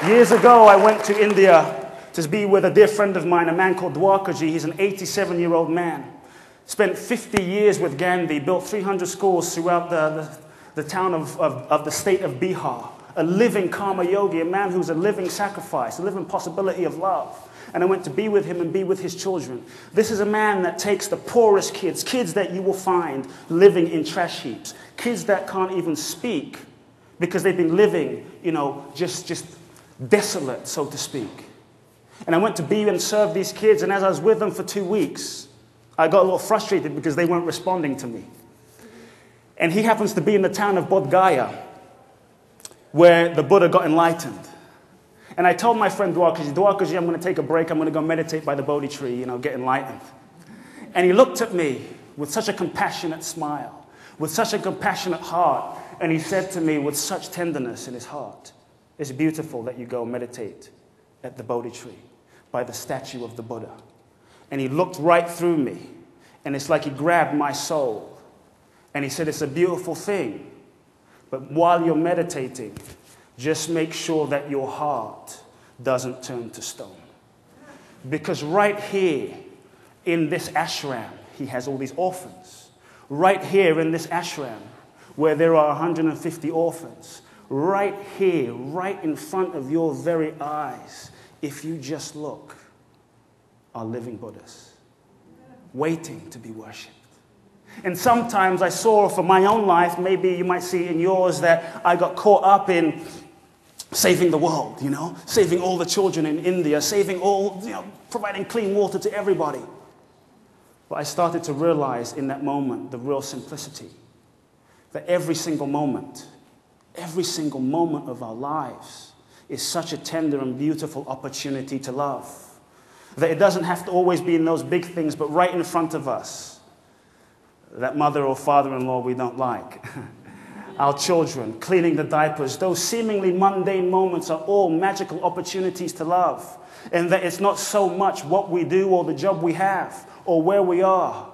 Years ago, I went to India to be with a dear friend of mine, a man called Dwarkaji. He's an 87-year-old man. Spent 50 years with Gandhi, built 300 schools throughout the town of the state of Bihar. A living karma yogi, a man who's a living sacrifice, a living possibility of love. And I went to be with him and be with his children. This is a man that takes the poorest kids, kids that you will find living in trash heaps, kids that can't even speak because they've been living, just desolate, so to speak. And I went to be and serve these kids, and as I was with them for 2 weeks, I got a little frustrated because they weren't responding to me. And he happens to be in the town of Bodh Gaya, where the Buddha got enlightened. And I told my friend Dwarkaji, I'm going to take a break, I'm going to go meditate by the Bodhi tree, get enlightened. And he looked at me with such a compassionate smile, with such a compassionate heart, and he said to me with such tenderness in his heart, "It's beautiful that you go meditate at the Bodhi tree by the statue of the Buddha." And he looked right through me, and it's like he grabbed my soul. And he said, "It's a beautiful thing, but while you're meditating, just make sure that your heart doesn't turn to stone." Because right here in this ashram, he has all these orphans. Right here in this ashram, where there are 150 orphans, right here, right in front of your very eyes, if you just look, are living Buddhas, waiting to be worshipped. And sometimes I saw for my own life, maybe you might see in yours, that I got caught up in saving the world, saving all the children in India, saving all, providing clean water to everybody. But I started to realize in that moment the real simplicity, that every single moment of our lives is such a tender and beautiful opportunity to love. That it doesn't have to always be in those big things, but right in front of us. That mother or father-in-law we don't like. Our children, cleaning the diapers, those seemingly mundane moments are all magical opportunities to love. And that it's not so much what we do or the job we have or where we are,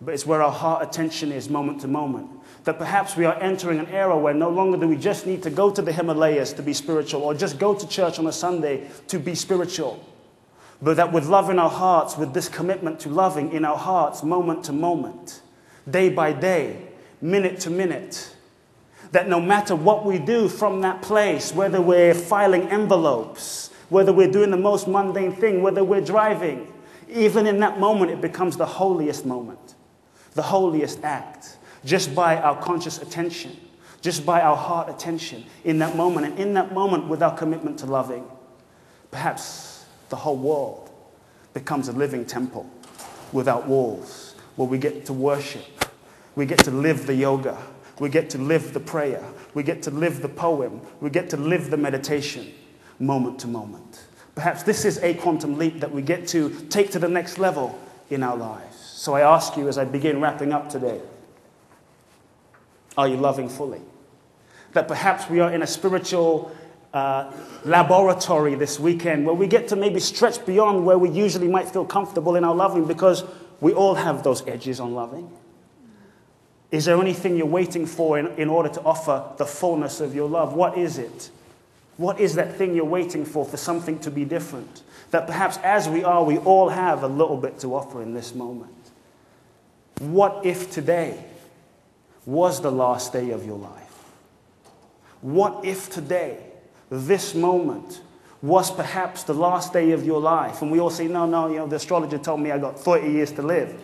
but it's where our heart attention is moment to moment. That perhaps we are entering an era where no longer do we just need to go to the Himalayas to be spiritual or just go to church on a Sunday to be spiritual. But that with love in our hearts, with this commitment to loving in our hearts moment to moment, day by day, minute to minute, that no matter what we do from that place, whether we're filing envelopes, whether we're doing the most mundane thing, whether we're driving, even in that moment it becomes the holiest moment, the holiest act, just by our conscious attention, just by our heart attention in that moment. And in that moment, with our commitment to loving, perhaps the whole world becomes a living temple without walls, where we get to worship, we get to live the yoga, we get to live the prayer, we get to live the poem, we get to live the meditation moment to moment. Perhaps this is a quantum leap that we get to take to the next level in our lives. So I ask you as I begin wrapping up today, are you loving fully? That perhaps we are in a spiritual laboratory this weekend where we get to maybe stretch beyond where we usually might feel comfortable in our loving, because we all have those edges on loving. Is there anything you're waiting for in order to offer the fullness of your love? What is it? What is that thing you're waiting for something to be different? That perhaps as we are, we all have a little bit to offer in this moment. What if today was the last day of your life? What if today, this moment, was perhaps the last day of your life? And we all say, no, the astrologer told me I got 30 years to live.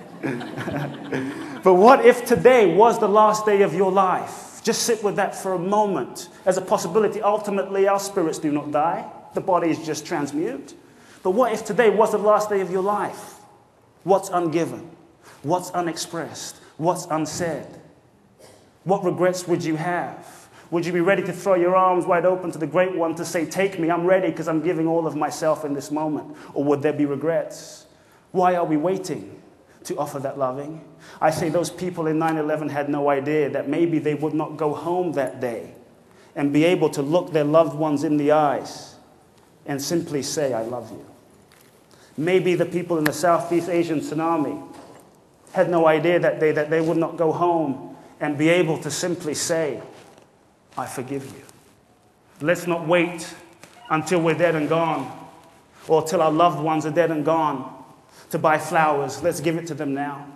But what if today was the last day of your life? Just sit with that for a moment as a possibility. Ultimately, our spirits do not die. The body is just transmute. But what if today was the last day of your life? What's ungiven? What's unexpressed? What's unsaid? What regrets would you have? Would you be ready to throw your arms wide open to the Great One to say, take me, I'm ready because I'm giving all of myself in this moment? Or would there be regrets? Why are we waiting to offer that loving? I say those people in 9/11 had no idea that maybe they would not go home that day and be able to look their loved ones in the eyes and simply say, I love you. Maybe the people in the Southeast Asian tsunami had no idea that they would not go home and be able to simply say, I forgive you. Let's not wait until we're dead and gone, or till our loved ones are dead and gone. To buy flowers, let's give it to them now.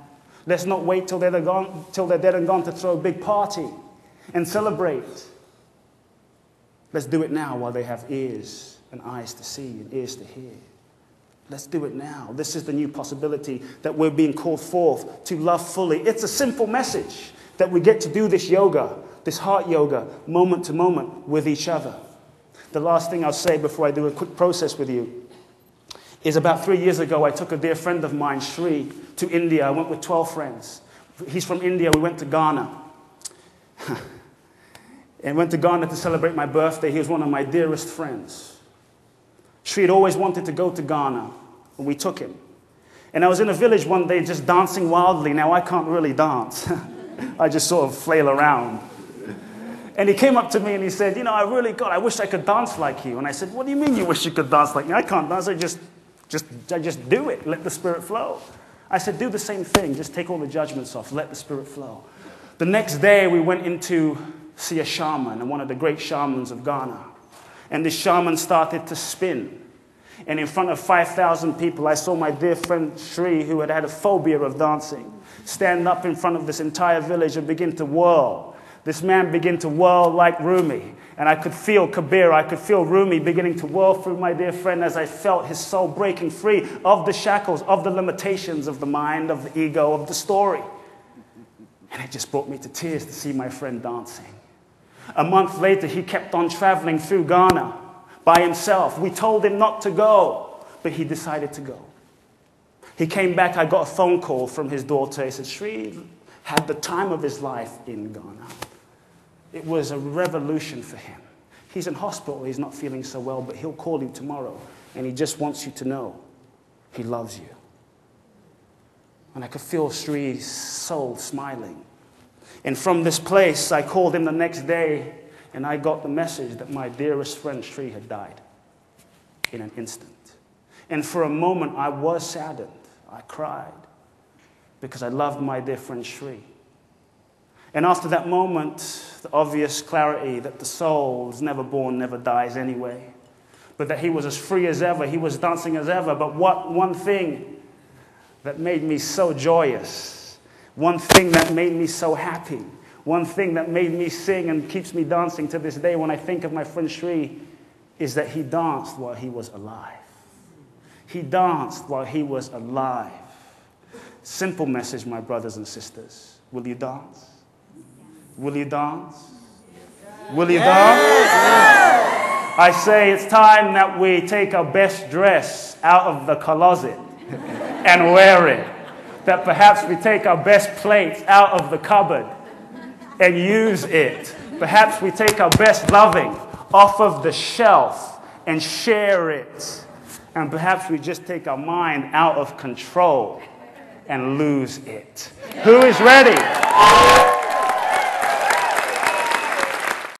Let's not wait till they're dead and gone to throw a big party and celebrate. Let's do it now while they have ears and eyes to see and ears to hear. Let's do it now. This is the new possibility that we're being called forth to love fully. It's a simple message that we get to do this yoga, this heart yoga, moment to moment with each other. The last thing I'll say before I do a quick process with you is about 3 years ago, I took a dear friend of mine, Sri, to India. I went with 12 friends. He's from India. We went to Ghana. And went to Ghana to celebrate my birthday. He was one of my dearest friends. Sri had always wanted to go to Ghana, and we took him. And I was in a village one day just dancing wildly. Now, I can't really dance. I just sort of flail around. And he came up to me and he said, you know, I wish I could dance like you. And I said, what do you mean you wish you could dance like me? I can't dance. I just do it. Let the Spirit flow. I said, do the same thing. Just take all the judgments off. Let the Spirit flow. The next day, we went in to see a shaman, and one of the great shamans of Ghana. And this shaman started to spin. And in front of 5,000 people, I saw my dear friend Sri, who had had a phobia of dancing, stand up in front of this entire village and begin to whirl. This man began to whirl like Rumi. And I could feel Kabir, I could feel Rumi beginning to whirl through my dear friend as I felt his soul breaking free of the shackles, of the limitations of the mind, of the ego, of the story. And it just brought me to tears to see my friend dancing. A month later, he kept on traveling through Ghana by himself. We told him not to go, but he decided to go. He came back, I got a phone call from his daughter. He said, Sri had the time of his life in Ghana. It was a revolution for him. He's in hospital, he's not feeling so well, but he'll call you tomorrow, and he just wants you to know he loves you. And I could feel Sri's soul smiling. And from this place, I called him the next day, and I got the message that my dearest friend Sri had died in an instant. And for a moment, I was saddened. I cried because I loved my dear friend Sri. And after that moment, the obvious clarity that the soul is never born, never dies anyway, but that he was as free as ever, he was dancing as ever. But one thing that made me so joyous, one thing that made me so happy, one thing that made me sing and keeps me dancing to this day when I think of my friend Sri, is that he danced while he was alive. He danced while he was alive. Simple message, my brothers and sisters. Will you dance? Will you dance? Will you dance? I say it's time that we take our best dress out of the closet and wear it. That perhaps we take our best plates out of the cupboard and use it. Perhaps we take our best loving off of the shelf and share it. And perhaps we just take our mind out of control and lose it. Who is ready?